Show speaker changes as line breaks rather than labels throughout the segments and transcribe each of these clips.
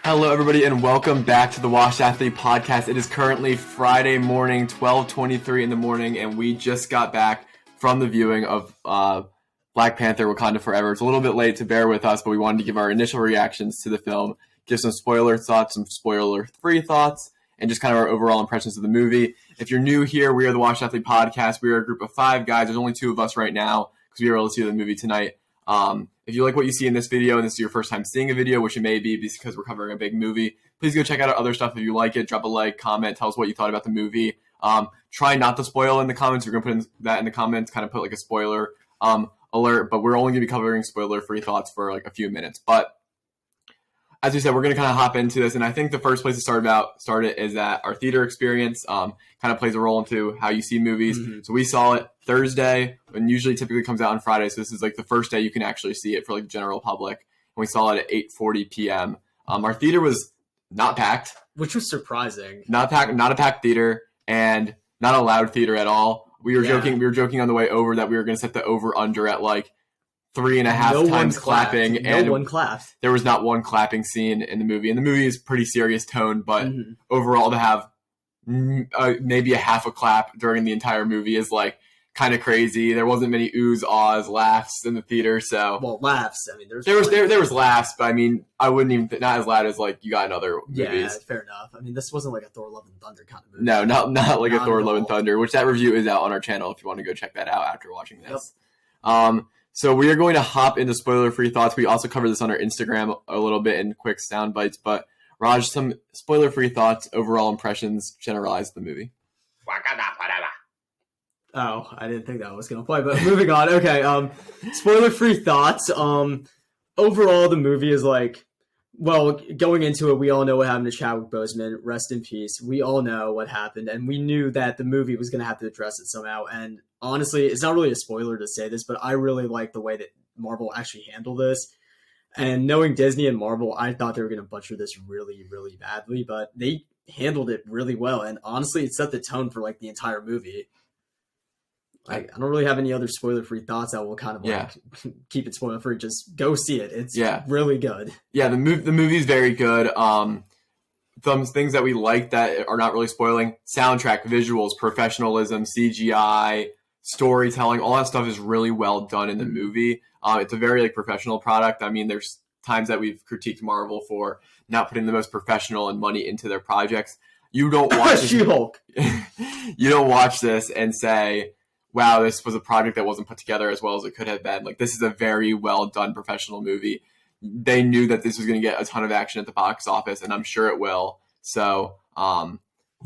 Hello, everybody, and welcome back to the Washed Athlete Podcast. It is currently Friday morning, 12:23 in the morning, and we just got back from the viewing of Black Panther, Wakanda Forever. It's a little bit late, to bear with us, but we wanted to give our initial reactions to the film, give some spoiler thoughts, some spoiler-free thoughts, and just kind of our overall impressions of the movie. If you're new here, we are the Washed Athlete Podcast. We are a group of 5 guys. There's only 2 of us right now because we were able to see the movie tonight. If you like what you see in this video and this is your first time seeing a video, which it may be because we're covering a big movie, please go check out our other stuff. If you like it, drop a like, comment, tell us what you thought about the movie. Try not to spoil in the comments. We're going to put that in the comments, kind of put like a spoiler alert, but we're only going to be covering spoiler-free thoughts for like a few minutes. But as we said, we're going to kind of hop into this, and I think the first place to start it is that our theater experience kind of plays a role into how you see movies. Mm-hmm. So we saw it Thursday, and usually typically comes out on Friday, so this is like the first day you can actually see it for like the general public, and we saw it at 8:40 p.m. Our theater was not packed.
Which was surprising.
Not a packed theater, and not a loud theater at all. We were joking on the way over that we were going to set the over-under at like 3.5 times clapping.
No one clapped.
There was not one clapping scene in the movie. And the movie is pretty serious tone, but overall to have maybe a half a clap during the entire movie is like kind of crazy. There wasn't many oohs, ahs, laughs in the theater. So
laughs. I mean,
there was laughs, but I mean, I wouldn't even not as loud as like you got in other movies.
Yeah, fair enough. I mean, this wasn't like a Thor: Love and Thunder kind of movie.
No, not like a Thor: Love and Thunder, which that review is out on our channel if you want to go check that out after watching this. Yep. So we are going to hop into spoiler-free thoughts. We also cover this on our Instagram a little bit in quick sound bites. But Raj, some spoiler-free thoughts, overall impressions, generalized the movie.
Wakanda Forever.
Oh, I didn't think that was going to play, but moving on. Okay, spoiler-free thoughts. Overall, the movie is like, well, going into it, we all know what happened to Chadwick Boseman. Rest in peace. We all know what happened, and we knew that the movie was going to have to address it somehow. And honestly, it's not really a spoiler to say this, but I really like the way that Marvel actually handled this. And knowing Disney and Marvel, I thought they were going to butcher this really, really badly, but they handled it really well. And honestly, it set the tone for like the entire movie. Like, I don't really have any other spoiler-free thoughts that will kind of like keep it spoiler-free. Just go see it. It's really good.
Yeah, the movie's very good. Some things that we like that are not really spoiling: soundtrack, visuals, professionalism, CGI, storytelling. All that stuff is really well done in the movie. It's a very like professional product. I mean, there's times that we've critiqued Marvel for not putting the most professional and money into their projects. You don't watch
She-Hulk.
You don't watch this and say, wow, this was a project that wasn't put together as well as it could have been. Like, this is a very well done professional movie. They knew that this was going to get a ton of action at the box office, and I'm sure it will. So,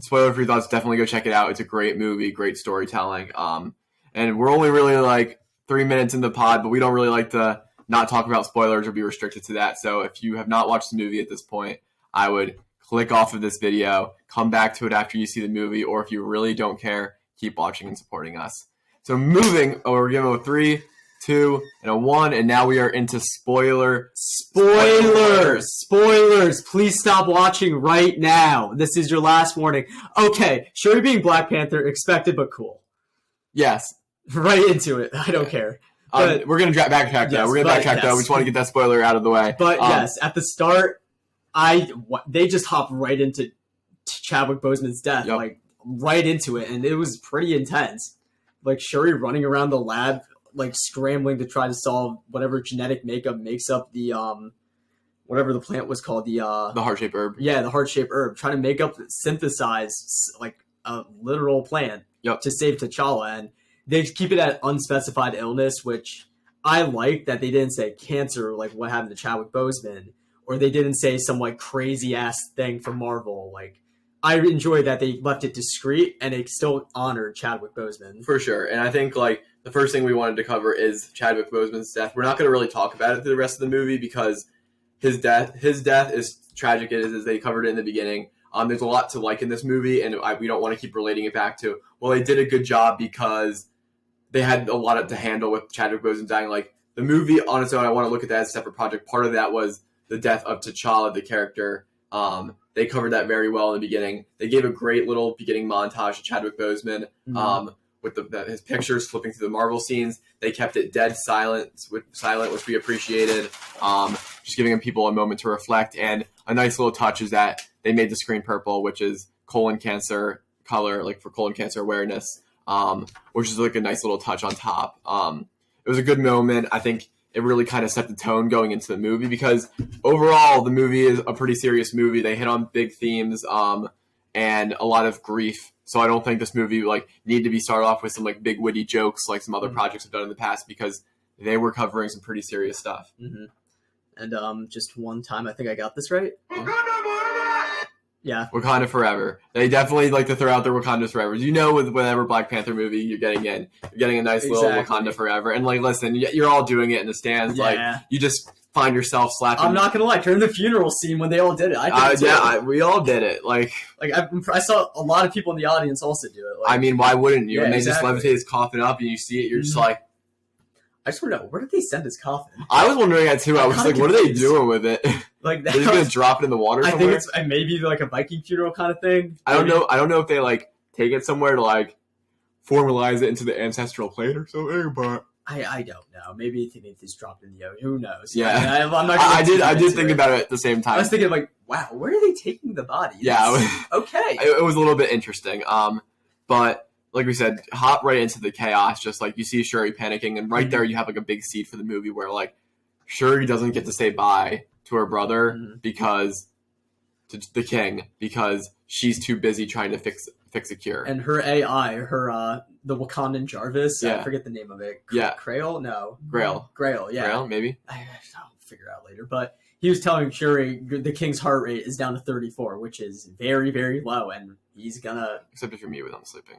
spoiler-free thoughts, definitely go check it out. It's a great movie, great storytelling. And we're only really like 3 minutes in the pod, but we don't really like to not talk about spoilers or be restricted to that. So if you have not watched the movie at this point, I would click off of this video, come back to it after you see the movie, or if you really don't care, keep watching and supporting us. So we're giving a 3, 2, and a 1, and now we are into spoilers.
Please stop watching right now. This is your last warning. Okay, Shuri being Black Panther, expected but cool.
Yes.
Right into it. I don't care.
We're going to backtrack though. We're going to backtrack though. We just want to get that spoiler out of the way.
But yes, at the start, they just hopped right into Chadwick Boseman's death, like right into it, and it was pretty intense. Like Shuri running around the lab, like scrambling to try to solve whatever genetic makeup makes up the whatever the plant was called, the
heart-shaped herb.
Yeah, the heart-shaped herb. Trying to synthesize like a literal plant to save T'Challa, and they keep it at unspecified illness, which I like that they didn't say cancer, like what happened to Chadwick Boseman, or they didn't say some like crazy ass thing from Marvel. Like, I enjoy that they left it discreet and it still honored Chadwick Boseman.
For sure. And I think like the first thing we wanted to cover is Chadwick Boseman's death. We're not going to really talk about it through the rest of the movie because his death is tragic as they covered it in the beginning. There's a lot to like in this movie, and we don't want to keep relating it back to, well, they did a good job because they had a lot to handle with Chadwick Boseman dying. Like, the movie on its own, I want to look at that as a separate project. Part of that was the death of T'Challa, the character. They covered that very well in the beginning. They gave a great little beginning montage of Chadwick Boseman, with his pictures flipping through the Marvel scenes. They kept it dead silent, which we appreciated. Just giving people a moment to reflect. And a nice little touch is that they made the screen purple, which is colon cancer color, like for colon cancer awareness, which is like a nice little touch on top. It was a good moment. I think it really kind of set the tone going into the movie, because overall the movie is a pretty serious movie. They hit on big themes and a lot of grief. So I don't think this movie like needed to be started off with some like big witty jokes like some other projects have done in the past, because they were covering some pretty serious stuff.
Mm-hmm. And just one time, I think I got this right. Yeah.
Wakanda Forever. They definitely like to throw out their Wakanda Forever. You know, with whatever Black Panther movie you're getting a nice little Wakanda Forever. And like, listen, you're all doing it in the stands.
Yeah.
Like, you just find yourself slapping.
I'm not gonna lie. During the funeral scene when they all did it, I did it
we all did it. Like
I saw a lot of people in the audience also do it. Like,
I mean, why wouldn't you?
Yeah,
and they
exactly.
just levitate his coffin up, and you see it. You're just like,
I just want to know, where did they send his coffin?
I was wondering that too. I was like, what are they doing with it?
Like,
they're just gonna drop it in the water somewhere?
I think it's maybe like a Viking funeral kind of thing.
I don't know if they like take it somewhere to like formalize it into the ancestral plate or something, but
I don't know. Maybe they just dropped in the ocean. Who knows?
Yeah,
I'm not
I did think about it at the same time.
I was thinking like, wow, where are they taking the body?
Yeah,
okay.
It was a little bit interesting. But like we said, hop right into the chaos. Just like you see Shuri panicking, and right there you have like a big seed for the movie where like Shuri doesn't get to say bye to her brother because to the king, because she's too busy trying to fix a cure.
And her AI, the Wakandan Jarvis, I forget the name of it. Grail? No.
Grail, yeah. Grail, maybe.
I'll figure it out later. But he was telling Shuri the king's heart rate is down to 34, which is very, very low, and he's gonna...
Except if you're me when I'm sleeping.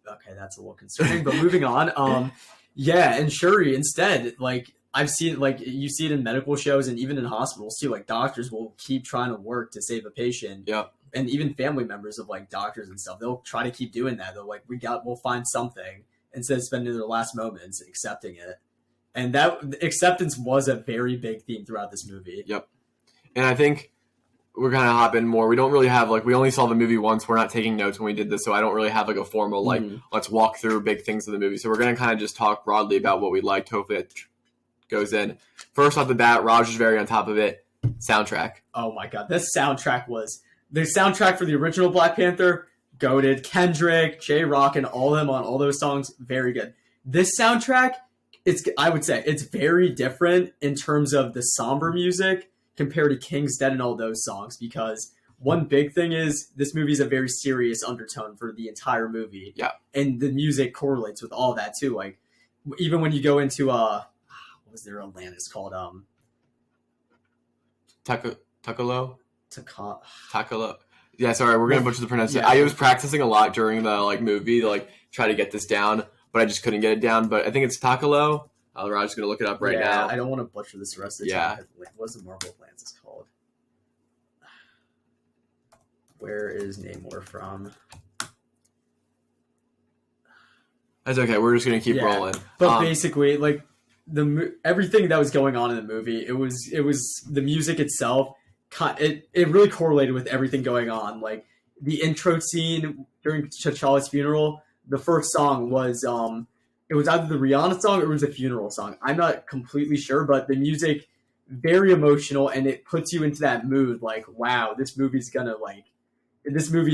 Okay, that's a little concerning, but moving on. Yeah, and Shuri, instead, like, I've seen, like, you see it in medical shows and even in hospitals, too. Like, doctors will keep trying to work to save a patient.
Yep.
And even family members of like doctors and stuff, they'll try to keep doing that. They're like, we'll find something instead of spending their last moments accepting it. And that acceptance was a very big theme throughout this movie.
Yep. And I think we're gonna hop in more. We don't really have we only saw the movie once. We're not taking notes when we did this, so I don't really have like a formal let's walk through big things of the movie. So we're gonna kind of just talk broadly about what we liked. Hopefully it goes in. First off the bat, Raj is very on top of it. Soundtrack.
Oh my god, this soundtrack was. The soundtrack for the original Black Panther, goated. Kendrick, J-Rock, and all of them on all those songs, very good. This soundtrack, I would say it's very different in terms of the somber music compared to King's Dead and all those songs, because one big thing is this movie is a very serious undertone for the entire movie.
Yeah. And
the music correlates with all that too. Like, even when you go into, what was their Atlantis called?
Takalo?
Takalo.
Yeah, sorry, we're gonna butcher the pronunciation. I was practicing a lot during the movie to try to get this down, but I just couldn't get it down. But I think it's Takalo. Raj's gonna look it up right now.
I don't want to butcher this the rest of the time. What's the Marvel Atlantis called? Where is Namor from?
That's okay. We're just gonna keep rolling.
But basically, like everything that was going on in the movie, it was the music itself. It really correlated with everything going on. Like the intro scene during T'Challa's funeral, the first song was it was either the Rihanna song or it was a funeral song. I'm not completely sure, but the music very emotional, and it puts you into that mood. Like, wow, this movie's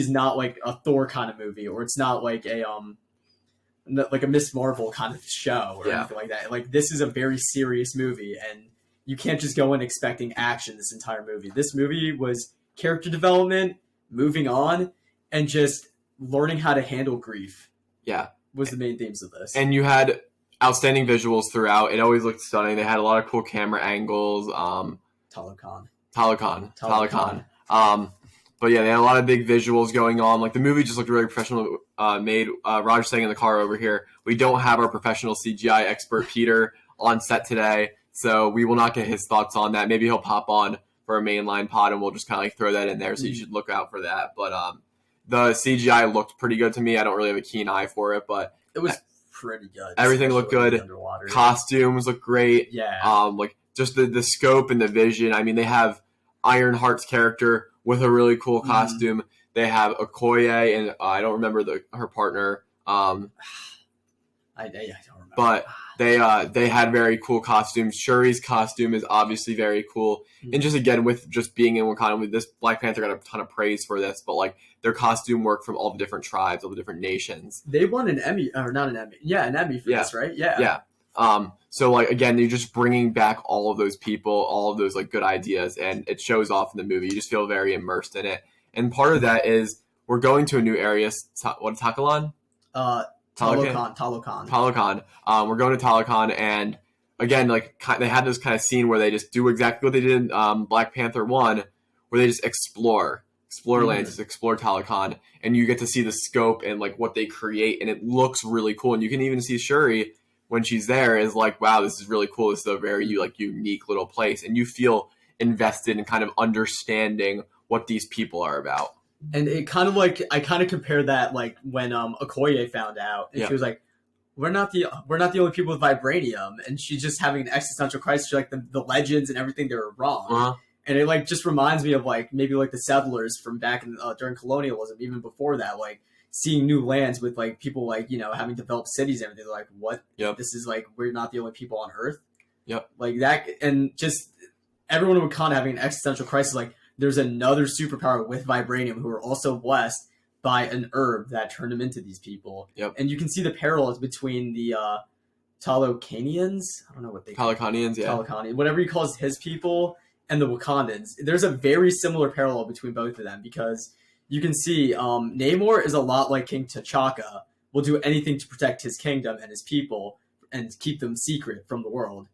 not like a Thor kind of movie, or it's not like a Miss Marvel kind of show or anything like that. Like, this is a very serious movie, and you can't just go in expecting action this entire movie. This movie was character development, moving on, and just learning how to handle grief.
Yeah.
Was the main themes of this.
And you had outstanding visuals throughout. It always looked stunning. They had a lot of cool camera angles.
Talokan.
But yeah, they had a lot of big visuals going on. Like, the movie just looked really professional made. Raj saying in the car over here, we don't have our professional CGI expert Peter on set today, so we will not get his thoughts on that. Maybe he'll pop on for a mainline pod, and we'll just kind of throw that in there, so you should look out for that. But the CGI looked pretty good to me. I don't really have a keen eye for it, but
it was pretty good.
Everything looked good. Costumes look great.
Yeah.
Just the scope and the vision. I mean, they have Ironheart's character with a really cool costume. They have Okoye and I don't remember her partner.
I don't remember.
But they had very cool costumes. Shuri's costume is obviously very cool. And just again, with just being in Wakanda, with this Black Panther got a ton of praise for this, but like their costume work from all the different tribes, all the different nations.
They won an Emmy, or not an Emmy. Yeah, an Emmy for this, right? Yeah.
Yeah. So like again, you're just bringing back all of those people, all of those like good ideas, and it shows off in the movie. You just feel very immersed in it. And part of that is we're going to a new area. What, Talokan? Talokan. We're going to Talokan, and again, like they had this kind of scene where they just do exactly what they did in Black Panther 1, where they just explore lands, just explore Talokan, and you get to see the scope and like what they create, and it looks really cool. And you can even see Shuri when she's there is like, wow, this is really cool. This is a very unique little place, and you feel invested in kind of understanding what these people are about.
And it kind of like I kind of compare that like when Okoye found out, and she was like, we're not the only people with vibranium, and she's just having an existential crisis. Like the legends and everything, they were wrong. And it like just reminds me of like maybe like the settlers from back in during colonialism, even before that, like seeing new lands with like people like having developed cities and everything. They're like, what? This is like we're not the only people on Earth. Like that, and just everyone would kind of having an existential crisis. Like there's another superpower with vibranium who are also blessed by an herb that turned them into these people. And you can see the parallels between the Talokanians. I don't know what they call
Talokanians,
Talokanian, whatever he calls his people, and the Wakandans. There's a very similar parallel between both of them because you can see Namor is a lot like King T'Chaka, will do anything to protect his kingdom and his people and keep them secret from the world.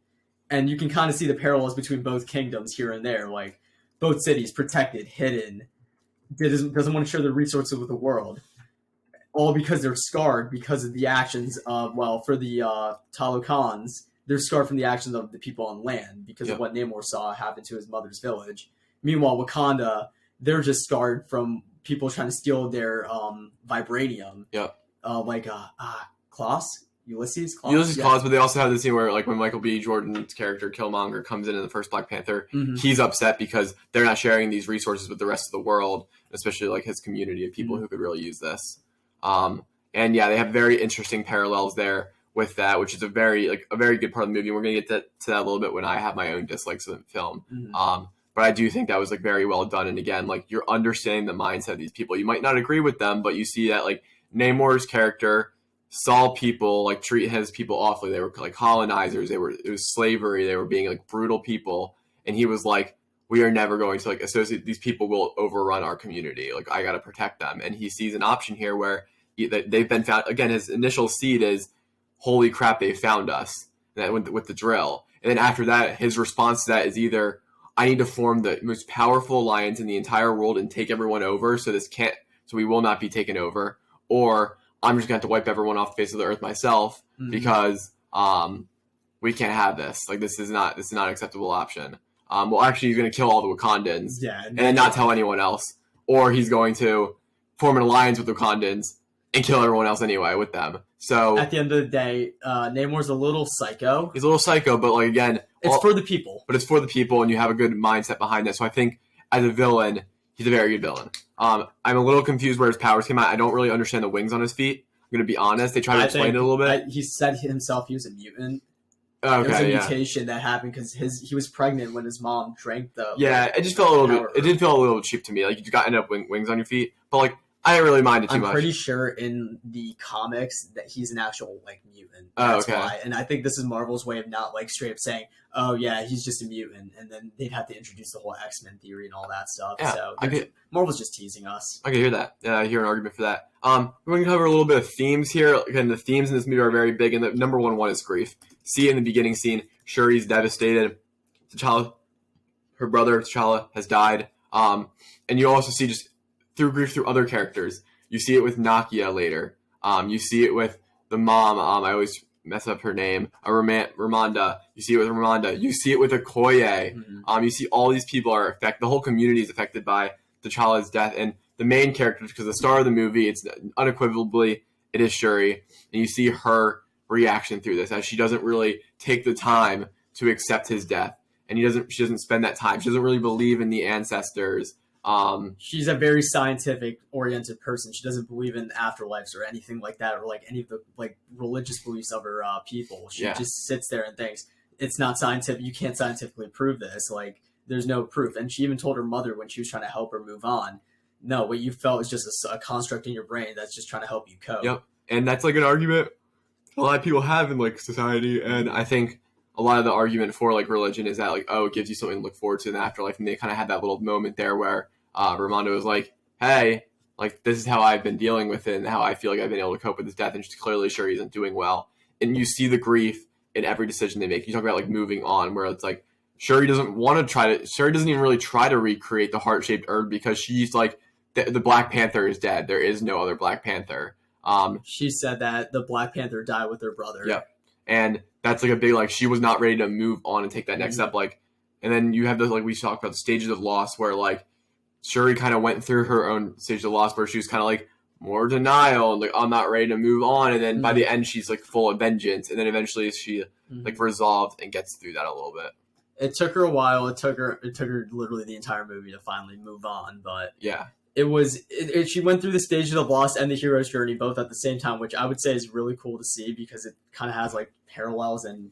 And you can kind of see the parallels between both kingdoms here and there, like both cities protected, hidden, doesn't want to share their resources with the world, all because they're scarred because of the actions of, for the Talokans, they're scarred from the actions of the people on land because of what Namor saw happen to his mother's village. Meanwhile, Wakanda, they're just scarred from people trying to steal their vibranium. Ulysses
Claus, but they also have the scene where, like, when Michael B. Jordan's character Killmonger comes in the first Black Panther, he's upset because they're not sharing these resources with the rest of the world, especially like his community of people who could really use this. And yeah, they have very interesting parallels there with that, which is a very good part of the movie. And we're gonna get to that a little bit when I have my own dislikes of the film. But I do think that was like very well done. And again, like you're understanding the mindset of these people. You might not agree with them, but you see that like Namor's character saw people like treat his people awfully. They were like colonizers. It was slavery. They were being like brutal people. And he was like, we are never going to like associate, these people will overrun our community. Like I got to protect them. And he sees an option here where they've been found. Again, his initial seed is, holy crap, they found us. And that with the drill. And then after that, his response to that is either, I need to form the most powerful alliance in the entire world and take everyone over so we will not be taken over, or I'm just going to have to wipe everyone off the face of the earth myself because we can't have this. Like this is not an acceptable option. Actually, he's going to kill all the Wakandans and then not tell anyone else, or he's going to form an alliance with the Wakandans and kill everyone else anyway with them. So
at the end of the day, Namor's a little psycho.
He's a little psycho, but like again,
it's for the people.
But it's for the people, and you have a good mindset behind it. So I think as a villain, he's a very good villain. I'm a little confused where his powers came out. I don't really understand the wings on his feet. I'm going to be honest. They try to explain it a little bit.
He said himself he was a mutant.
Okay,
it was a mutation that happened because he was pregnant when his mom drank the.
Yeah, it just felt a little bit. It did feel a little cheap to me. Like you got end up wings on your feet, but like I didn't really mind it too much.
I'm pretty sure in the comics that he's an actual like mutant. That's why. And I think this is Marvel's way of not like straight up saying, "Oh yeah, he's just a mutant," and then they'd have to introduce the whole X-Men theory and all that stuff.
Yeah,
so Marvel's just teasing us.
I can hear that. Yeah, I hear an argument for that. We're going to cover a little bit of themes here. Again, the themes in this movie are very big, and the number one is grief. See in the beginning scene, Shuri's devastated. T'Challa, her brother T'Challa, has died. And you also see just through grief through other characters. You see it with Nakia later. You see it with the mom. I always mess up her name. Ramonda. You see it with Ramonda. You see it with Okoye. You see all these people are affected. The whole community is affected by T'Challa's death. And the main character, because the star of the movie, it's unequivocally, it is Shuri. And you see her reaction through this as she doesn't really take the time to accept his death. And she doesn't spend that time. She doesn't really believe in the ancestors.
She's a very scientific oriented person. She doesn't believe in afterlives or anything like that, or like any of the like religious beliefs of her people. She just sits there and thinks it's not scientific. You can't scientifically prove this. Like there's no proof. And she even told her mother when she was trying to help her move on, no, what you felt is just a construct in your brain that's just trying to help you cope.
Yep. And that's like an argument a lot of people have in like society. And I think a lot of the argument for like religion is that like, oh, it gives you something to look forward to in the afterlife. And they kind of had that little moment there where Ramonda was like, hey, like this is how I've been dealing with it and how I feel like I've been able to cope with his death. And she's clearly sure he isn't doing well. And you see the grief in every decision they make. You talk about like moving on, where it's like, Shuri doesn't even really try to recreate the heart-shaped herb because she's like, the Black Panther is dead. There is no other Black Panther.
She said that the Black Panther died with her brother.
Yeah. And that's like a big, like, she was not ready to move on and take that next step. Like, and then you have those, like, we talked about the stages of loss where, like, Shuri kind of went through her own stage of loss where she was kind of like more denial and like, I'm not ready to move on. And then by the end, she's like full of vengeance. And then eventually she like resolved and gets through that a little bit.
It took her a while. It took her literally the entire movie to finally move on. But
yeah,
she went through the stages of loss and the hero's journey both at the same time, which I would say is really cool to see because it kind of has like parallels and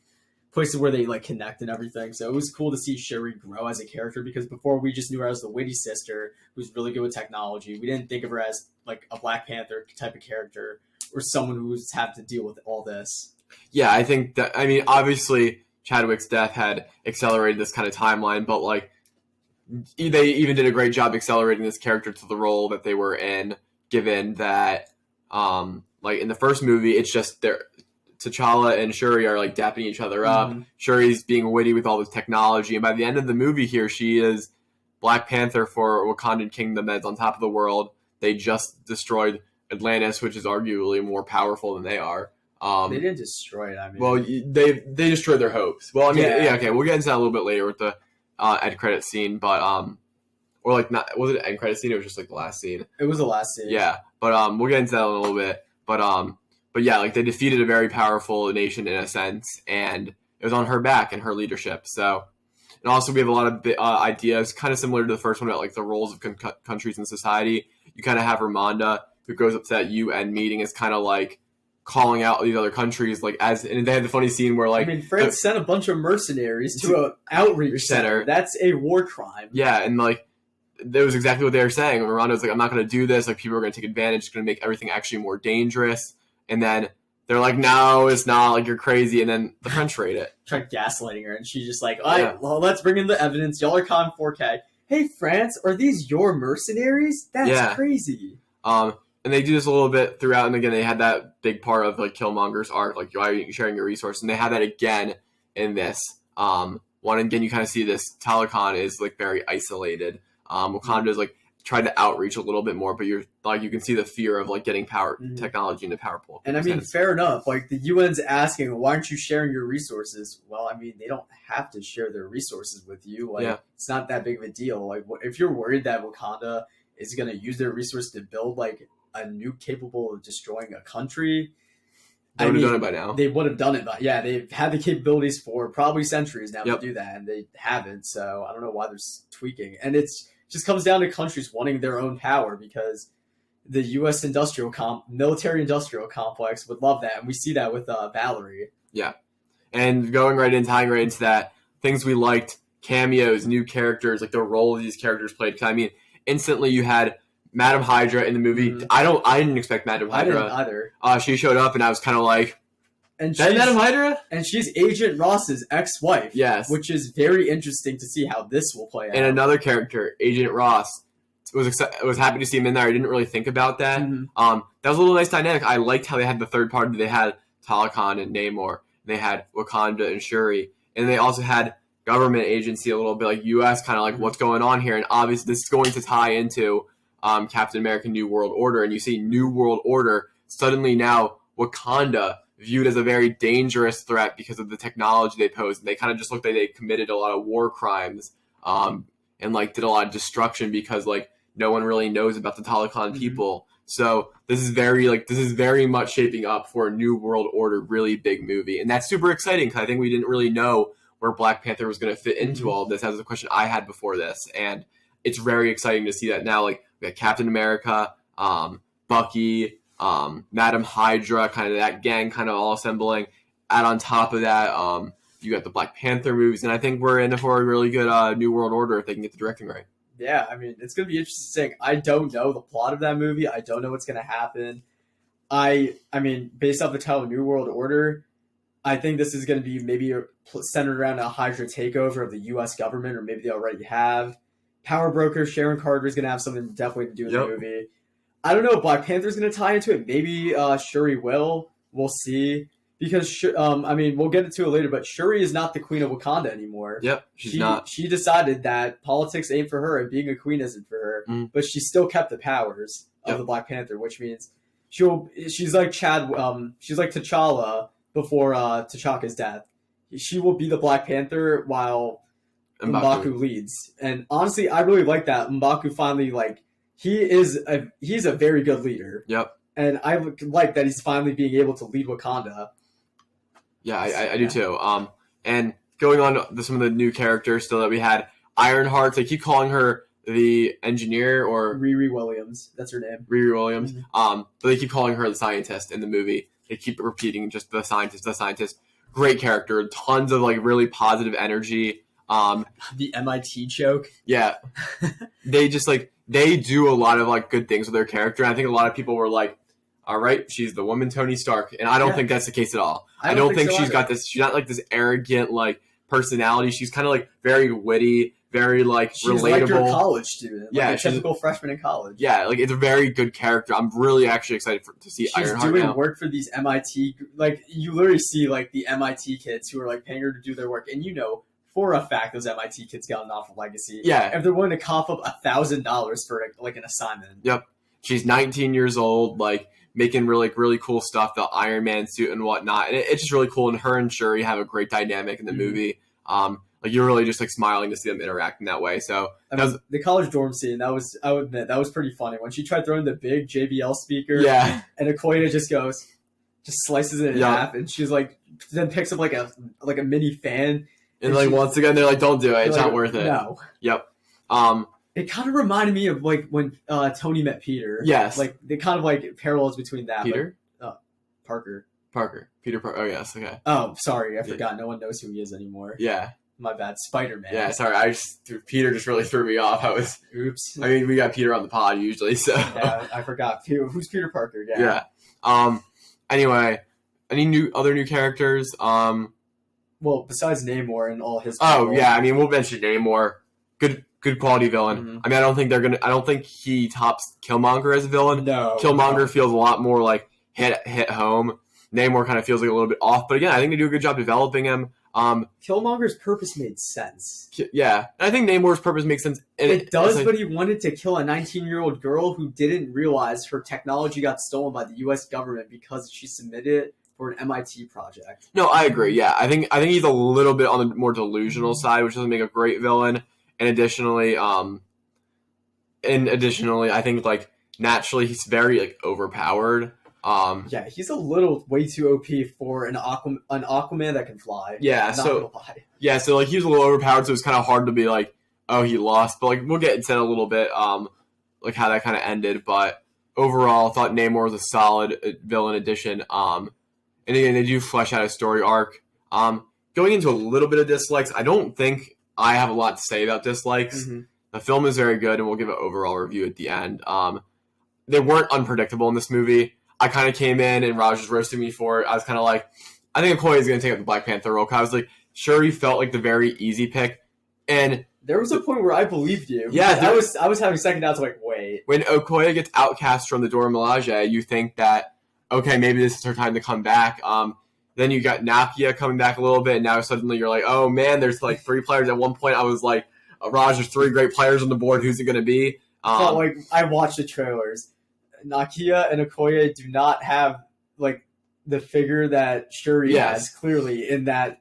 places where they like connect and everything. So it was cool to see Shuri grow as a character because before we just knew her as the witty sister who's really good with technology. We didn't think of her as like a Black Panther type of character or someone who's had to deal with all this.
Yeah, I think that, I mean, obviously Chadwick's death had accelerated this kind of timeline, but like they even did a great job accelerating this character to the role that they were in, given that like in the first movie, it's just T'Challa and Shuri are like dapping each other up. Shuri's being witty with all this technology, and by the end of the movie here, she is Black Panther for Wakandan Kingdom that's on top of the world. They just destroyed Atlantis, which is arguably more powerful than they are.
They didn't destroy it. I mean,
well, they destroyed their hopes. Well, I mean, yeah, okay, we'll get into that a little bit later with the end credit scene, but or like not was it an end credit scene? It was just like the last scene.
It was the last scene.
Yeah, but we'll get into that in a little bit. But yeah, like they defeated a very powerful nation in a sense, and it was on her back and her leadership. So, and also we have a lot of ideas, kind of similar to the first one about like the roles of countries in society. You kind of have Ramonda, who goes up to that UN meeting, is kind of like calling out these other countries, like and they had the funny scene where like,
I mean, France sent a bunch of mercenaries to an outreach center. That's a war crime.
Yeah, and like that was exactly what they were saying. Ramonda was like, I'm not going to do this. Like people are going to take advantage. It's going to make everything actually more dangerous. And then they're like, no, it's not. Like, you're crazy. And then the French raid it.
Tried gaslighting her. And she's just like, all right, well, let's bring in the evidence. Y'all are calling 4K. Hey, France, are these your mercenaries? That's crazy.
And they do this a little bit throughout. And again, they had that big part of, like, Killmonger's arc. Like, why are you sharing your resources? And they had that again in this. One, again, you kind of see this. Talokan is, like, very isolated. Wakanda is, like, tried to outreach a little bit more, but you're like you can see the fear of like getting power technology into power pool.
And I mean, fair enough. Like the UN's asking, why aren't you sharing your resources? Well, I mean, they don't have to share their resources with you. Like it's not that big of a deal. Like if you're worried that Wakanda is going to use their resources to build like a nuke capable of destroying a country,
they would have done it by now.
They would have done it, but they've had the capabilities for probably centuries now to do that, and they haven't. So I don't know why they're tweaking. And it's just comes down to countries wanting their own power because the U.S. military industrial complex would love that, and we see that with Valerie. Yeah,
and tying right into that, things we liked, cameos, new characters, like the role these characters played. Because I mean, instantly you had Madam Hydra in the movie. I didn't expect Madam Hydra.
I didn't either.
She showed up, and I was kind of like, and she's Madam Hydra?
And she's Agent Ross's ex-wife.
Yes.
Which is very interesting to see how this will play out.
And another character, Agent Ross, was happy to see him in there. I didn't really think about that. That was a little nice dynamic. I liked how they had the third party. They had Talokan and Namor. They had Wakanda and Shuri. And they also had government agency a little bit, like U.S., kind of like what's going on here. And obviously this is going to tie into Captain America New World Order. And you see New World Order, suddenly now Wakanda viewed as a very dangerous threat because of the technology they pose. And they kind of just looked like they committed a lot of war crimes and like did a lot of destruction because like no one really knows about the Talokan people. So this is very much shaping up for a New World Order really big movie. And that's super exciting because I think we didn't really know where Black Panther was going to fit into all of this. That was a question I had before this. And it's very exciting to see that now. Like we got Captain America, Bucky, Madam Hydra, kind of that gang kind of all assembling. Add on top of that, you got the Black Panther movies, and I think we're in for a really good New World Order if they can get the directing right.
Yeah, I mean, it's going to be interesting. I don't know the plot of that movie. I don't know what's going to happen. I mean, based off the title New World Order, I think this is going to be maybe centered around a Hydra takeover of the U.S. government, or maybe they already have. Power Broker, Sharon Carter is going to have something definitely to do with the movie. I don't know if Black Panther is going to tie into it. Maybe Shuri will. We'll see. Because, I mean, we'll get into it later, but Shuri is not the queen of Wakanda anymore.
Yep, she's not.
She decided that politics ain't for her and being a queen isn't for her, but she still kept the powers of the Black Panther, which means she's like she's like T'Challa before T'Chaka's death. She will be the Black Panther while M'Baku leads. And honestly, I really like that. M'Baku finally, he's a very good leader.
Yep.
And I like that he's finally being able to lead Wakanda.
Yeah, I do too. And going on to some of the new characters still that we had, Ironheart, they keep calling her the engineer or
Riri Williams. That's her name.
Riri Williams. But they keep calling her the scientist in the movie. They keep repeating just the scientist, the scientist. Great character, tons of really positive energy.
The MIT joke.
Yeah. They just they do a lot of good things with their character. And I think a lot of people were like, all right, she's the woman Tony Stark. And I don't think that's the case at all. I don't think she's got this, she's not this arrogant personality. She's kind of very witty, very she's relatable. She's like your college student.
Yeah. A typical freshman in college.
Yeah, it's a very good character. I'm really actually excited to see Ironheart
She's doing work for these MIT, you literally see the MIT kids who are paying her to do their work. And for a fact, those MIT kids got an awful legacy.
Yeah.
If they're willing to cough up $1,000 for an assignment.
Yep. She's 19 years old, making really cool stuff, the Iron Man suit and whatnot. And it's just really cool. And her and Shuri have a great dynamic in the movie. You're really just smiling to see them interact in that way. So
the college dorm scene, I would admit, that was pretty funny. When she tried throwing the big JBL speaker, and Okoye just slices it in half, and she's then picks up a mini fan.
And once again, they're don't do it. It's not worth it.
No.
Yep.
It kind of reminded me of when Tony met Peter.
Yes.
They kind of parallels between that.
Peter?
Parker.
Peter Parker. Oh, yes. Okay.
Oh, sorry. I forgot. No one knows who he is anymore.
Yeah.
My bad. Spider-Man.
Yeah, sorry. Peter just really threw me off.
Oops.
I mean, we got Peter on the pod usually, so.
Yeah, I forgot. Who's Peter Parker?
Yeah. Anyway, any other new characters?
Well, besides Namor and all his.
Oh yeah, I mean, we'll mention Namor. Good quality villain.
Mm-hmm.
I mean, I don't think he tops Killmonger as a villain.
No.
Killmonger feels a lot more hit home. Namor kind of feels a little bit off, but again, I think they do a good job developing him.
Killmonger's purpose made sense.
Yeah, and I think Namor's purpose makes sense.
It does, but he wanted to kill a 19-year-old girl who didn't realize her technology got stolen by the U.S. government because she submitted it for an MIT project.
No, I agree. Yeah, I think he's a little bit on the more delusional side, which doesn't make a great villain. And additionally, I think naturally he's very overpowered.
Yeah, he's a little way too OP for an Aquaman that can fly.
Yeah, so he was a little overpowered, so it's kind of hard to be oh, he lost. But we'll get into it a little bit, how that kind of ended. But overall, I thought Namor was a solid villain addition. And again, they do flesh out a story arc. Going into a little bit of dislikes, I don't think I have a lot to say about dislikes. Mm-hmm. The film is very good, and we'll give an overall review at the end. They weren't unpredictable in this movie. I kind of came in, and Raj was roasting me for it. I was kind of I think Okoye is going to take up the Black Panther role. I was Shuri felt like the very easy pick. And
there was a point where I believed you.
Yeah.
I was having second doubts, wait.
When Okoye gets outcast from the Dora Milaje, you think that, okay, maybe this is her time to come back. Then you got Nakia coming back a little bit, and now suddenly you're oh man, there's three players. At one point I was Raj, there's three great players on the board. Who's it going to be?
I watched the trailers. Nakia and Okoye do not have the figure that Shuri has clearly in that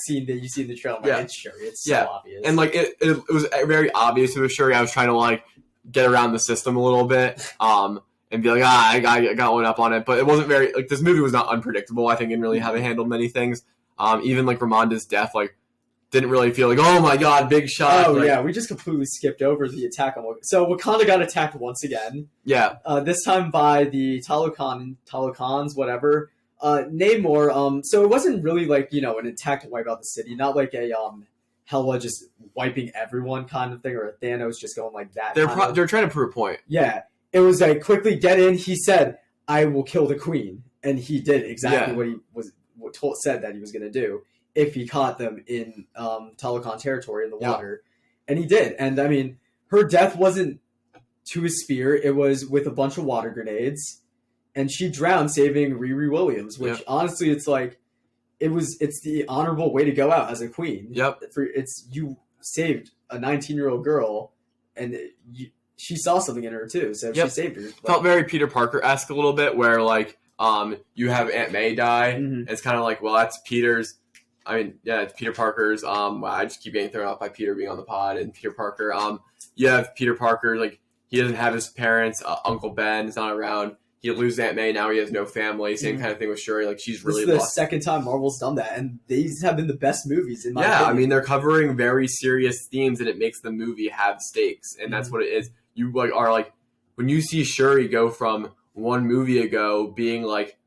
scene that you see in the trailer. It's Shuri. It's so obvious. And
it was very obvious it was Shuri. I was trying to get around the system a little bit. And be I got one up on it. But it wasn't very, this movie was not unpredictable, I think, in really how they handled many things. Even Ramonda's death, didn't really feel like, oh my god, big shot.
Oh,
like,
yeah, we just completely skipped over the attack on Wakanda. So Wakanda got attacked once again.
Yeah.
This time by the Talokans, whatever. Namor, so it wasn't really like, an attack to wipe out the city, not like a Hela just wiping everyone kind of thing, or a Thanos just going like that.
They're trying to prove a point.
Yeah. It was like, quickly get in. He said, I will kill the queen. And he did exactly what he said that he was going to do if he caught them in Talokan territory in the water. And he did. And, I mean, her death wasn't to a spear. It was with a bunch of water grenades. And she drowned, saving Riri Williams, which, honestly, it's like, it's the honorable way to go out as a queen.
Yep.
You saved a 19-year-old girl, and she saw something in her, too, so she saved her.
Felt very Peter Parker-esque a little bit, where, like, you have Aunt May die, and it's kind of like, well, that's Peter's. I mean, yeah, it's Peter Parker's. I just keep getting thrown off by Peter being on the pod and Peter Parker. You have Peter Parker, like, he doesn't have his parents. Uncle Ben is not around. He loses Aunt May. Now he has no family. Same kind of thing with Shuri. Like, she's really
This is the second time Marvel's done that, and these have been the best movies in my opinion.
I mean, they're covering very serious themes, and it makes the movie have stakes, and that's what it is. You like are like when you see Shuri go from one movie ago being like,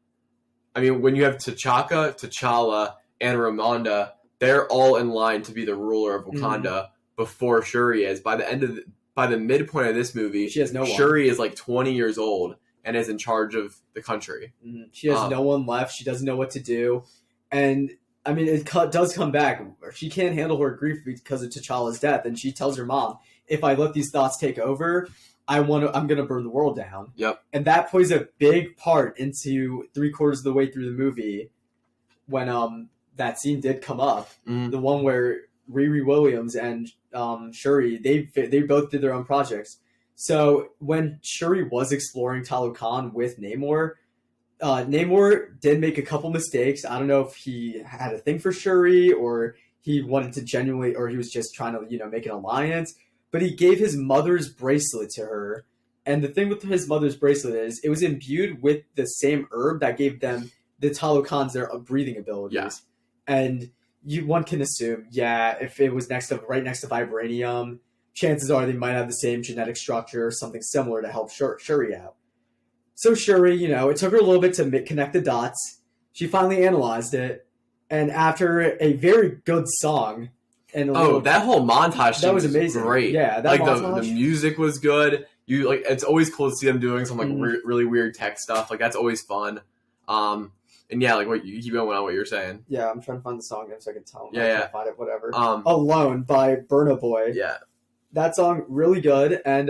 I mean, when you have T'Challa, and Ramonda, they're all in line to be the ruler of Wakanda before Shuri is. By the midpoint of this movie,
she has no one.
Shuri is like 20 years old and is in charge of the country.
She has no one left. She doesn't know what to do. And, I mean, it does come back. She can't handle her grief because of T'Challa's death. And she tells her mom, if I let these thoughts take over, I'm going to burn the world down.
Yep.
And that plays a big part into 3/4 of the way through the movie when that scene did come up. The one where Riri Williams and Shuri, they both did their own projects. So when Shuri was exploring Talokan with Namor, Namor did make a couple mistakes. I don't know if he had a thing for Shuri or he wanted to genuinely, or he was just trying to, make an alliance. But he gave his mother's bracelet to her. And the thing with his mother's bracelet is it was imbued with the same herb that gave them, the Talokans, their breathing abilities.
Yeah.
And one can assume, if it was right next to vibranium, chances are they might have the same genetic structure or something similar to help Shuri out. So Shuri, it took her a little bit to connect the dots. She finally analyzed it. And after a very good song,
that whole montage
that was amazing.
Great.
Yeah,
that the music was good. It's always cool to see them doing some really weird tech stuff. Like that's always fun. And what you keep going on what you're saying.
Yeah, I'm trying to find the song so I can tell them.
Yeah,
I can't find it. Whatever. Alone by Burna Boy.
Yeah,
that song really good. And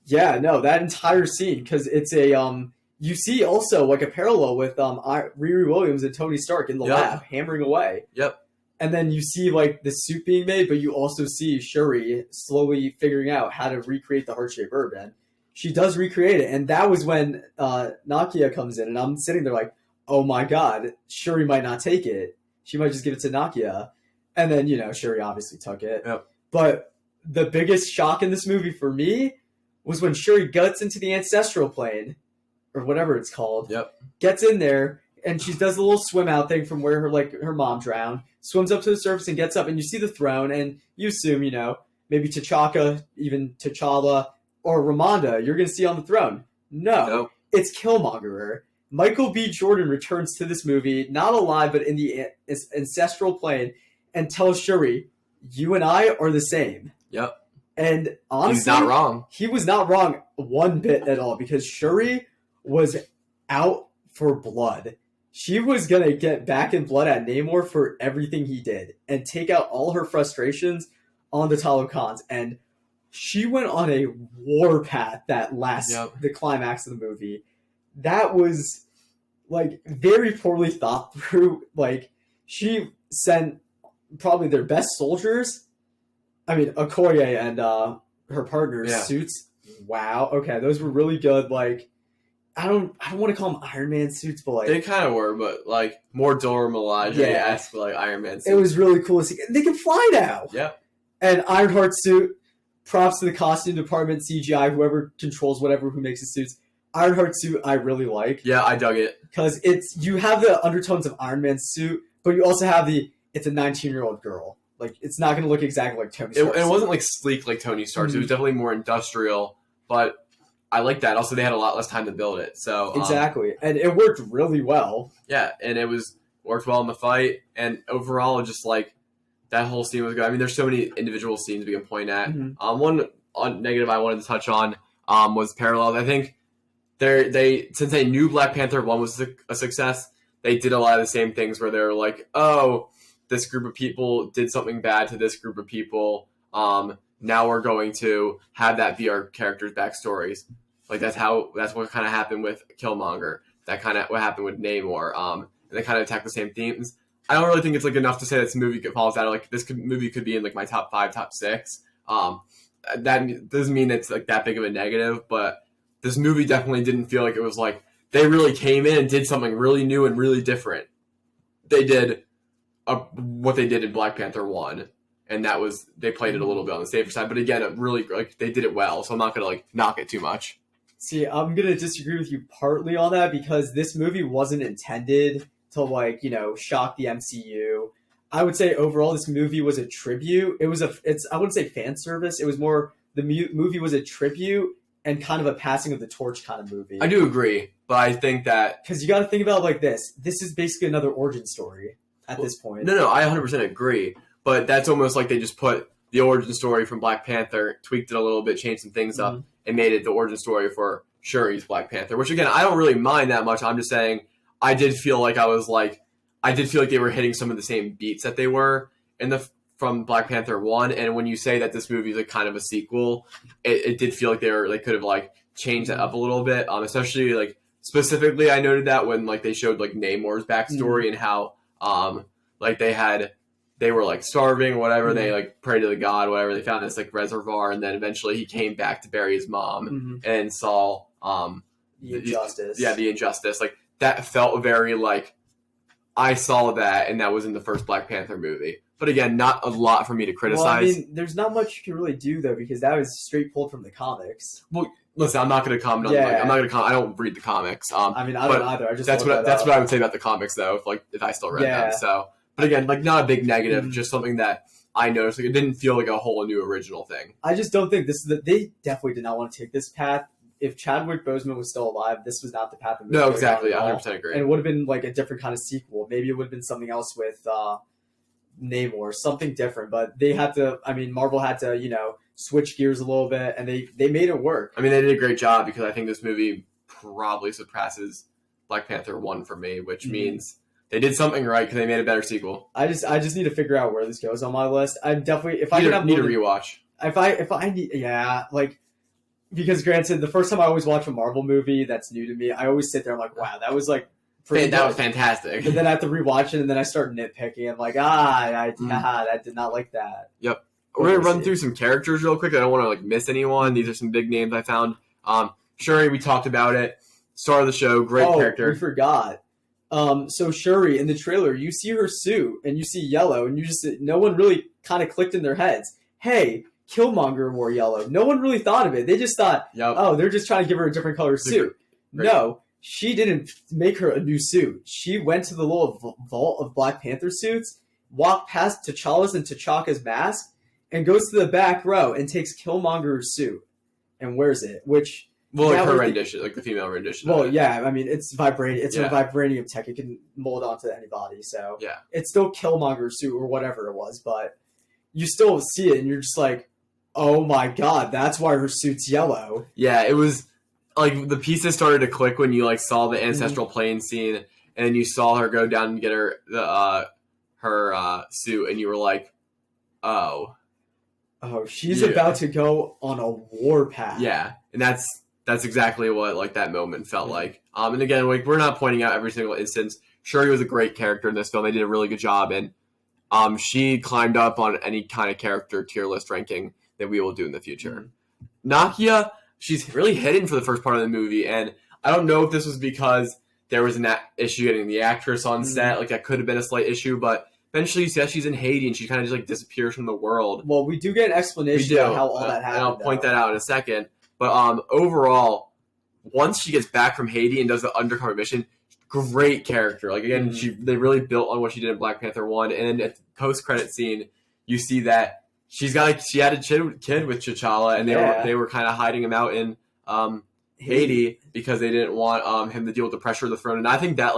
that entire scene, because it's a you see also like a parallel with Riri Williams and Tony Stark in the lab hammering away.
Yep.
And then you see like the suit being made, but you also see Shuri slowly figuring out how to recreate the heart-shaped herb. And she does recreate it. And that was when Nakia comes in, and I'm sitting there like, oh my god, Shuri might not take it. She might just give it to Nakia. And then, Shuri obviously took it.
Yep.
But the biggest shock in this movie for me was when Shuri gets into the ancestral plane, or whatever it's called.
Yep.
Gets in there, and she does a little swim out thing from where her mom drowned, swims up to the surface and gets up, and you see the throne, and you assume, maybe T'Chaka, even T'Challa, or Ramonda, you're going to see on the throne. No. It's Killmonger. Michael B. Jordan returns to this movie, not alive, but in the ancestral plane, and tells Shuri, you and I are the same.
Yep.
And honestly,
he's not wrong.
He was not wrong one bit at all, because Shuri was out for blood. She was going to get back in blood at Namor for everything he did and take out all her frustrations on the Talokans. And she went on a war path that the climax of the movie. That was like very poorly thought through. Like she sent probably their best soldiers. I mean, Okoye and her partner's suits. Wow. Okay. Those were really good. Like, I don't want to call them Iron Man suits, but like
they kind of were, but like more Dora Milaje-esque like Iron Man suits.
It was really cool to see. They can fly now.
Yep. And
Ironheart suit. Props to the costume department, CGI, whoever controls who makes the suits. Ironheart suit, I really like.
Yeah, I dug it
because you have the undertones of Iron Man's suit, but you also have it's a 19-year-old girl. like it's not going to look exactly like Tony Stark.
It wasn't like sleek like Tony Stark's. It was definitely more industrial, but I like that. Also, they had a lot less time to build it, so
exactly, and it worked really well.
Yeah, and worked well in the fight, and overall, just like that whole scene was good. I mean, there's so many individual scenes we can point at. One negative I wanted to touch on was parallels. I think since they knew Black Panther 1 was a success, they did a lot of the same things where they were like, oh, this group of people did something bad to this group of people. Now we're going to have that be our characters' backstories. Like that's what kind of happened with Killmonger. That kind of what happened with Namor. And they kind of attack the same themes. I don't really think it's like enough to say this movie falls out. Like movie could be in like my top 5, top 6. That doesn't mean it's like that big of a negative, but this movie definitely didn't feel like it was like they really came in and did something really new and really different. They did what they did in Black Panther 1, and that was they played it a little bit on the safer side. But again, it really like they did it well, so I'm not gonna like knock it too much.
See, I'm gonna disagree with you partly on that because this movie wasn't intended to like shock the MCU. I would say overall this movie was a tribute. I wouldn't say fan service. It was more the movie was a tribute and kind of a passing of the torch kind of movie.
I do agree, but I think that
because you got to think about it like this. This is basically another origin story at this point.
No, I 100% agree. But that's almost like they just put the origin story from Black Panther, tweaked it a little bit, changed some things up, and made it the origin story for Shuri's Black Panther. Which again, I don't really mind that much. I'm just saying I did feel like they were hitting some of the same beats that they were from Black Panther 1. And when you say that this movie is like kind of a sequel, it did feel like they could have like changed that up a little bit. Especially like specifically, I noted that when like they showed like Namor's backstory and how like they were like starving or whatever. They like prayed to the god, whatever. They found this like reservoir, and then eventually he came back to bury his mom and saw
the injustice.
The injustice. Like that felt very like I saw that, and that was in the first Black Panther movie. But again, not a lot for me to criticize.
Well, I mean, there's not much you can really do though because that was straight pulled from the comics.
Well, listen, I'm not going to comment on. Yeah. I'm not going to comment. I don't read the comics.
I mean, I don't either. I just
that's what I would say about the comics though. If I still read them, so. But again, like not a big negative, just something that I noticed. Like it didn't feel like a whole new original thing.
I just don't think they definitely did not want to take this path. If Chadwick Boseman was still alive, this was not the path.
No, exactly. I 100% agree.
And it would have been like a different kind of sequel. Maybe it would have been something else with Namor, something different. But they had to. I mean, Marvel had to, switch gears a little bit, and they made it work.
I mean, they did a great job because I think this movie probably surpasses Black Panther 1 for me, which means they did something right because they made a better sequel.
I just need to figure out where this goes on my list. I definitely if I
need a rewatch.
If I need because granted, the first time I always watch a Marvel movie that's new to me, I always sit there. I'm like, wow, that was like
that was fantastic.
But then I have to rewatch it, and then I start nitpicking. I'm like, I did not like that.
Yep. We're gonna run through some characters real quick. I don't want to like miss anyone. These are some big names I found. Shuri, we talked about it. Star of the show, great character.
We forgot. So Shuri in the trailer, you see her suit and you see yellow, and no one really kind of clicked in their heads. Hey, Killmonger wore yellow. No one really thought of it. They just thought, oh, they're just trying to give her a different color suit. Right. No, she didn't make her a new suit. She went to the little vault of Black Panther suits, walked past T'Challa's and T'Chaka's mask, and goes to the back row and takes Killmonger's suit and wears it, which...
Well, like her rendition, like the female rendition.
Well, yeah, I mean, it's vibranium. It's a vibranium tech. It can mold onto anybody. So it's still Killmonger's suit or whatever it was, but you still see it and you're just like, oh my god, that's why her suit's yellow.
Yeah, it was like the pieces started to click when you like saw the ancestral plane scene and you saw her go down and get her suit, and you were like, oh,
she's about to go on a warpath.
Yeah, and that's exactly what like that moment felt like. And again, like we're not pointing out every single instance. Shuri was a great character in this film. They did a really good job, and she climbed up on any kind of character tier list ranking that we will do in the future. Nakia, she's really hidden for the first part of the movie, and I don't know if this was because there was an issue getting the actress on set. Like that could have been a slight issue, but eventually you see that she's in Haiti and she kind of just like disappears from the world.
Well, we do get an explanation of how all that happened.
And I'll point that out in a second. But overall, once she gets back from Haiti and does the undercover mission, great character. Like again, they really built on what she did in Black Panther 1. And then at the post-credit scene, you see that she had a kid with T'Challa, and they were kind of hiding him out in Haiti because they didn't want him to deal with the pressure of the throne. And I think that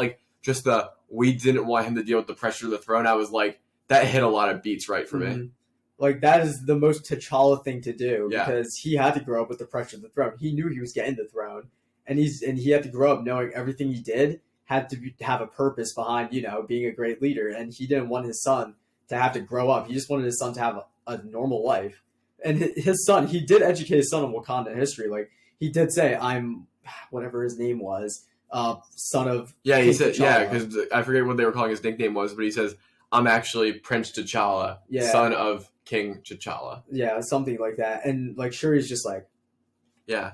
we didn't want him to deal with the pressure of the throne. I was like, that hit a lot of beats right for me.
Like, that is the most T'Challa thing to do because he had to grow up with the pressure of the throne. He knew he was getting the throne, and he had to grow up knowing everything he did had to have a purpose behind, being a great leader. And he didn't want his son to have to grow up. He just wanted his son to have a normal life. And his son, he did educate his son on Wakanda history. Like, he did say, I'm, whatever his name was, son of
he said T'Challa. Because I forget what they were calling his nickname was, but he says, I'm actually Prince T'Challa, son of King T'Challa.
Yeah, something like that. And like Shuri's just like,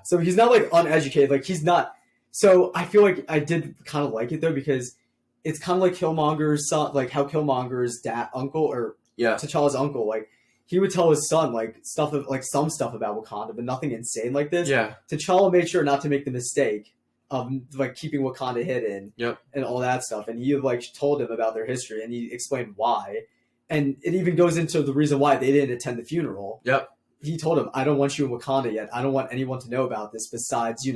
so
he's not like uneducated. Like, he's not. So I feel like I did kind of like it though, because it's kind of like Killmonger's son, like how Killmonger's T'Challa's uncle, like he would tell his son like some stuff about Wakanda, but nothing insane like this. T'Challa made sure not to make the mistake of like keeping Wakanda hidden and all that stuff. And he like told him about their history, and he explained why. And it even goes into the reason why they didn't attend the funeral. He told him, I don't want you in Wakanda yet. I don't want anyone to know about this besides,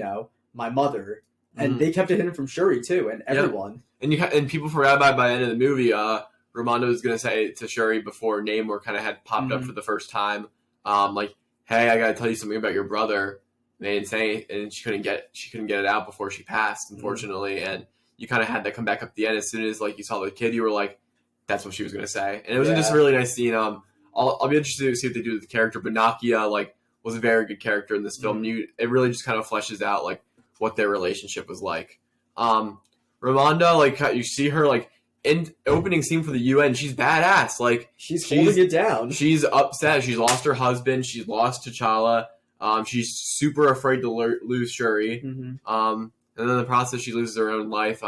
my mother. And they kept it hidden from Shuri too, and everyone.
And people forgot about it by the end of the movie. Ramonda was going to say to Shuri before Namor kind of had popped up for the first time, like, hey, I got to tell you something about your brother. And they didn't say, and she couldn't get it out before she passed, unfortunately. And you kind of had that come back up at the end. As soon as like you saw the kid, you were like, that's what she was going to say. And it was just a really nice scene. I'll be interested to see what they do with the character. But Nakia was a very good character in this film. It really just kind of fleshes out like what their relationship was like. Ramonda, like you see her like in opening scene for the UN, she's badass. Like
she's holding it down.
She's upset. She's lost her husband. She's lost T'Challa. She's super afraid to lose Shuri. And then in the process, she loses her own life.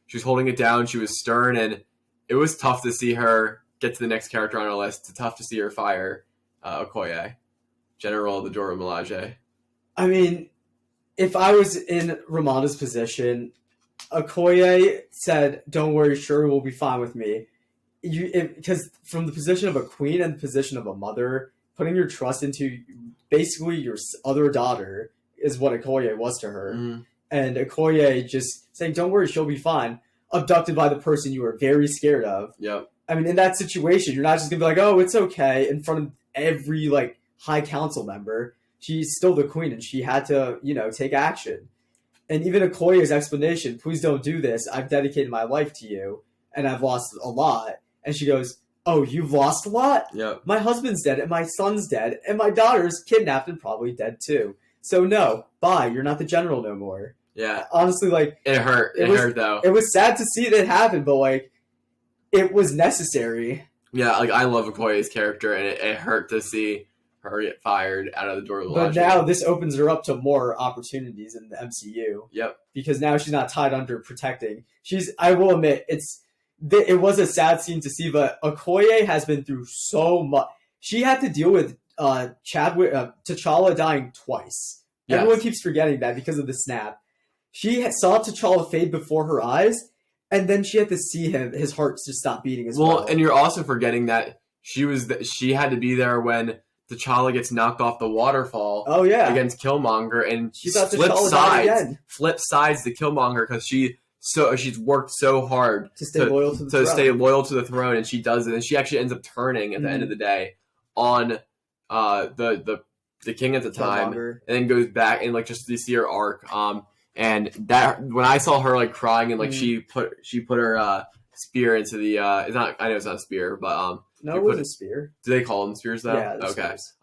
She was holding it down. She was stern, and it was tough to see her get to the next character on our list. It's tough to see her fire Okoye, General of the Dora Milaje.
I mean, if I was in Ramonda's position, Okoye said, don't worry, Shuri will be fine with me. Because from the position of a queen and the position of a mother, putting your trust into basically your other daughter is what Okoye was to her. And Okoye just saying, don't worry, she'll be fine. Abducted by the person you were very scared of. I mean, in that situation, you're not just going to be like, oh, it's okay, in front of every, like, high council member. She's still the queen, and she had to, take action. And even Okoye's explanation, please don't do this. I've dedicated my life to you, and I've lost a lot. And she goes, oh, you've lost a lot? My husband's dead, and my son's dead, and my daughter's kidnapped and probably dead too. So no, bye. You're not the general no more. Honestly, like...
It hurt. It hurt, though.
It was sad to see that happen, but, like, it was necessary.
Yeah, like, I love Okoye's character, and it hurt to see her get fired out of the door of the
But now this opens her up to more opportunities in the MCU. Because now she's not tied under protecting. I will admit, it was a sad scene to see, but Okoye has been through so much. She had to deal with T'Challa dying twice. Everyone keeps forgetting that because of the snap. She saw T'Challa fade before her eyes, and then she had to see his heart just stop beating as well.
And you're also forgetting that she had to be there when T'Challa gets knocked off the waterfall against Killmonger, and she flips sides to Killmonger because she's worked so hard
to stay loyal
to the throne, and she does it, and she actually ends up turning at the end of the day on the king at the time, and then goes back and like just to see her arc. And that when I saw her like crying and like she put her spear into the I know it's not a spear, but
no, it was a spear.
Do they call them spears though?
Yeah.
Okay. Spears.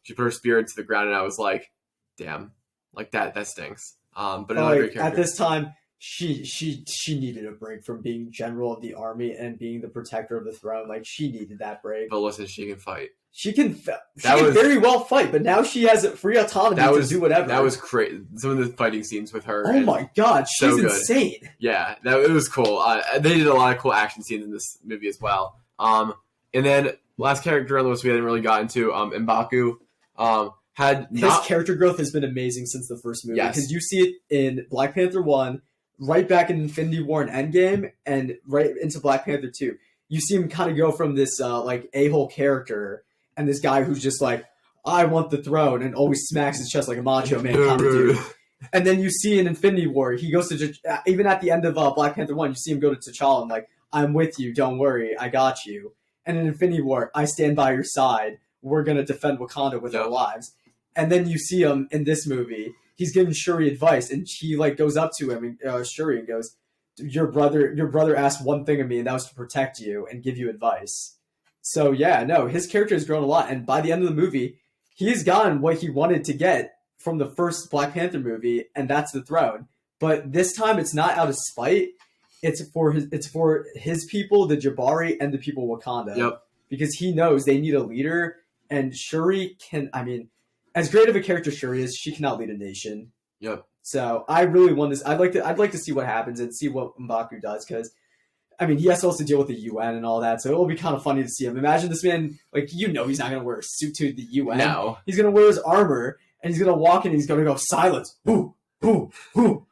She put her spear into the ground, and I was like, damn, like that stinks. But another great character.
At this time, she needed a break from being general of the army and being the protector of the throne. Like, she needed that break.
But listen, she can fight.
She can very well fight, but now she has free autonomy to do whatever.
That was crazy. Some of the fighting scenes with her.
Oh my god, she's so insane.
Yeah, it was cool. They did a lot of cool action scenes in this movie as well. And then last character on the list we hadn't really gotten to, M'Baku. His
character growth has been amazing since the first movie. Because you see it in Black Panther 1, right back in Infinity War and Endgame, and right into Black Panther 2. you see him kind of go from this like a-hole character and this guy who's just like, I want the throne, and always smacks his chest like a macho man kind of dude. And then you see in Infinity War, he goes to, even at the end of Black Panther 1, you see him go to T'Challa and like, I'm with you, don't worry, I got you. And in Infinity War, I stand by your side, we're going to defend Wakanda with our lives. And then you see him in this movie, he's giving Shuri advice, and she like goes up to him, Shuri, and goes, your brother asked one thing of me, and that was to protect you and give you advice. So yeah, no, his character has grown a lot, and by the end of the movie, he's gotten what he wanted to get from the first Black Panther movie, and that's the throne. But this time, it's not out of spite. It's for his people, the Jabari, and the people of Wakanda.
Yep.
Because he knows they need a leader, and Shuri can. I mean, as great of a character Shuri is, she cannot lead a nation.
Yep.
So I really want this. I'd like to see what happens and see what M'Baku does, because I mean, he has to also deal with the UN and all that, so it'll be kind of funny to see him. Imagine this man, like, he's not going to wear a suit to the UN.
No.
He's going to wear his armor, and he's going to walk in, and he's going to go, silence, whoo, whoo, whoo.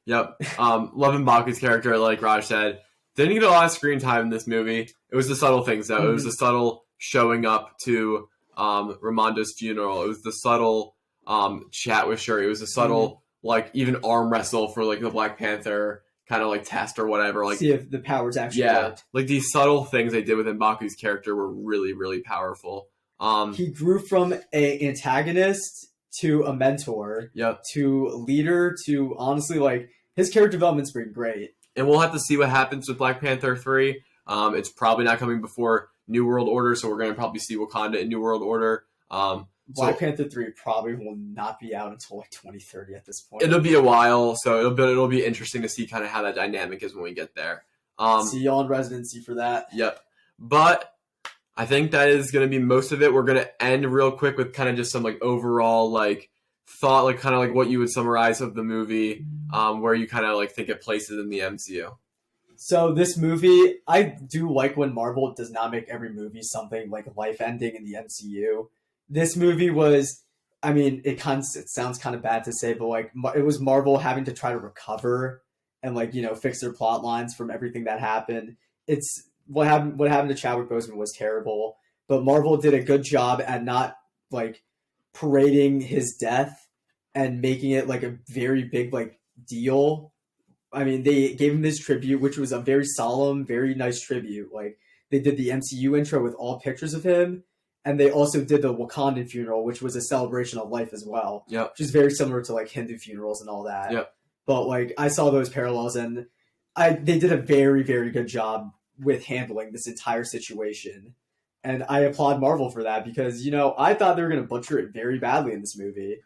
Yep. Love M'Baku's character, like Raj said, didn't get a lot of screen time in this movie. It was the subtle things, though. It was the subtle showing up to Ramonda's funeral. It was the subtle chat with Shuri. It was the subtle, like, even arm wrestle for, like, the Black Panther kind of like test or whatever, like
see if the powers actually worked.
Like these subtle things they did with M'Baku's character were really, really powerful.
He grew from a antagonist to a mentor, to leader, to honestly, like, his character development's been great.
And we'll have to see what happens with Black Panther 3. It's probably not coming before New World Order, so we're going to probably see Wakanda in New World Order.
Black Panther 3 probably will not be out until like 2030 at this point.
It'll be a while, so it'll be interesting to see kind of how that dynamic is when we get there.
See y'all in residency for that.
Yep. But I think that is going to be most of it. We're going to end real quick with kind of just some like overall like thought, like kind of like what you would summarize of the movie, where you kind of like think it places in the MCU.
So this movie, I do like when Marvel does not make every movie something like life-ending in the MCU. This movie was, I mean, it sounds kind of bad to say, but like it was Marvel having to try to recover and like, you know, fix their plot lines from everything that happened. It's what happened to Chadwick Boseman was terrible, but Marvel did a good job at not like parading his death and making it like a very big like deal. I mean, they gave him this tribute, which was a very solemn, very nice tribute. Like they did the MCU intro with all pictures of him. And they also did the Wakandan funeral, which was a celebration of life as well.
Yep.
Which is very similar to like Hindu funerals and all that.
Yep.
But like I saw those parallels, and they did a very, very good job with handling this entire situation. And I applaud Marvel for that, because, you know, I thought they were going to butcher it very badly in this movie.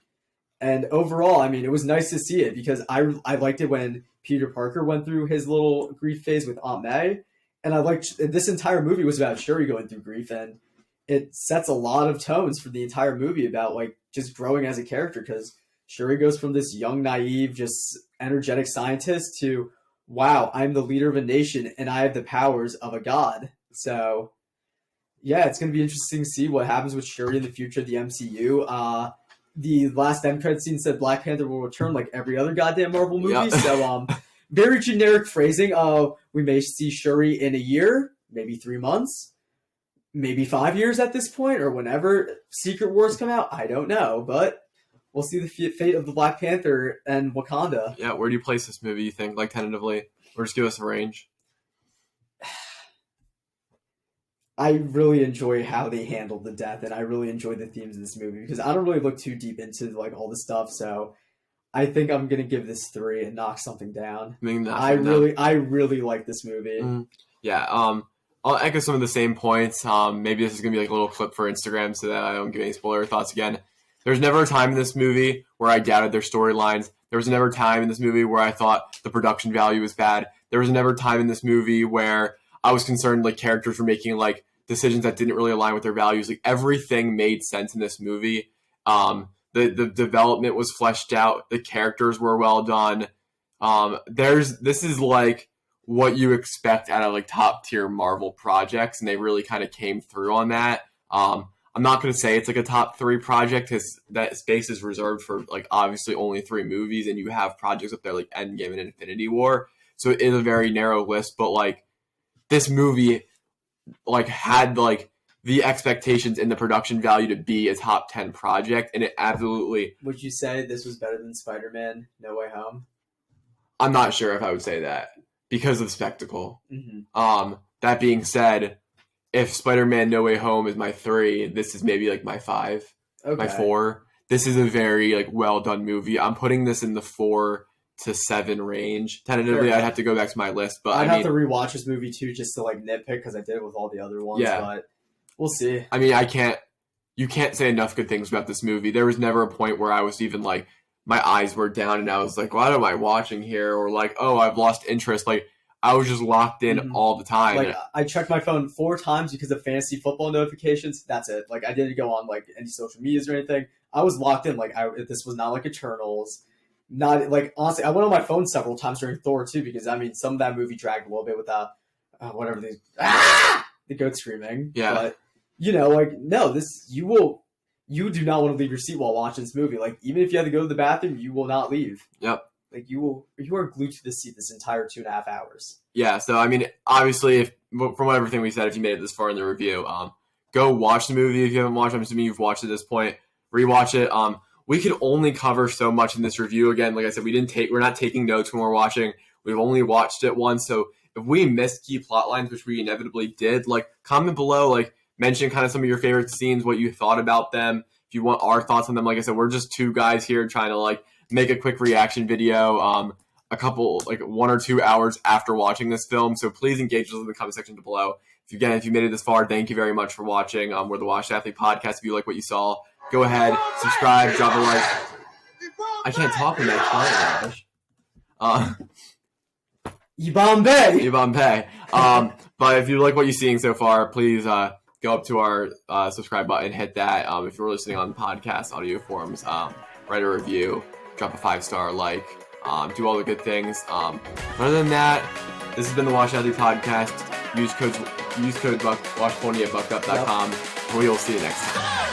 And overall, I mean, it was nice to see it, because I liked it when Peter Parker went through his little grief phase with Aunt May. And I liked this entire movie was about Shuri going through grief, and it sets a lot of tones for the entire movie about like just growing as a character, because Shuri goes from this young, naive, just energetic scientist to, wow, I'm the leader of a nation and I have the powers of a god. So yeah, it's going to be interesting to see what happens with Shuri in the future of the MCU. The last end credit scene said Black Panther will return like every other goddamn Marvel movie. Yep. So very generic phrasing. We may see Shuri in a year, maybe 3 months. Maybe 5 years at this point, or whenever Secret Wars come out. I don't know, but we'll see the fate of the Black Panther and Wakanda.
Yeah, where do you place this movie, you think, like tentatively? Or just give us a range?
I really enjoy how they handled the death, and I really enjoy the themes of this movie, because I don't really look too deep into like all the stuff, so I think I'm gonna give this 3 and knock something down. I really like this movie.
Yeah, I'll echo some of the same points. Maybe this is going to be like a little clip for Instagram so that I don't give any spoiler thoughts again. There's never a time in this movie where I doubted their storylines. There was never a time in this movie where I thought the production value was bad. There was never a time in this movie where I was concerned like characters were making like decisions that didn't really align with their values. Like everything made sense in this movie. The development was fleshed out. The characters were well done. This is like what you expect out of like top tier Marvel projects, and they really kind of came through on that. I'm not going to say it's like a top 3 project, because that space is reserved for like obviously only 3 movies, and you have projects up there like Endgame and Infinity War, so it is a very narrow list. But like this movie like had like the expectations and the production value to be a top 10 project, and it absolutely.
Would you say this was better than Spider-Man No Way Home?
I'm not sure if I would say that because of spectacle.
Mm-hmm.
That being said, if Spider-Man No Way Home is my 3, this is maybe like my 5, my 4. This is a very like well done movie. I'm putting this in the 4 to 7 range. Tentatively, I'd have to go back to my list, but
I'd have to rewatch this movie too, just to like nitpick because I did it with all the other ones.
Yeah.
But we'll see.
I mean, you can't say enough good things about this movie. There was never a point where I was even like, my eyes were down and I was like, what am I watching here? Or like, oh, I've lost interest. Like, I was just locked in all the time.
Like, I checked my phone 4 times because of fantasy football notifications. That's it. Like, I didn't go on like any social medias or anything. I was locked in. Like, this was not like Eternals. Not like, honestly, I went on my phone several times during Thor too because I mean, some of that movie dragged a little bit without whatever the goat screaming.
Yeah.
But like, no, you do not want to leave your seat while watching this movie. Like, even if you have to go to the bathroom, you will not leave.
Yep.
Like, you are glued to the seat this entire 2.5 hours.
Yeah, so I mean, obviously, from everything we said, if you made it this far in the review, go watch the movie if you haven't watched it. I'm assuming you've watched it at this point. Rewatch it. We could only cover so much in this review. Again, like I said, we're not taking notes when we're watching. We've only watched it once, so if we missed key plot lines, which we inevitably did, like, comment below, like, mention kind of some of your favorite scenes, what you thought about them. If you want our thoughts on them, like I said, we're just 2 guys here trying to like make a quick reaction video a couple like 1 or 2 hours after watching this film. So please engage us in the comment section below. If you made it this far, thank you very much for watching. We're the Washed Athlete Podcast. If you like what you saw, go ahead, subscribe, drop a like. I can't talk in that Josh. Yibambe. But if you like what you're seeing so far, please go up to our subscribe button, hit that. If you're listening on podcast audio forms, write a review, drop a 5-star like, do all the good things. Other than that, this has been the Wash Athlete Podcast. Use code WASH20 at buckedup.com. We will see you next time.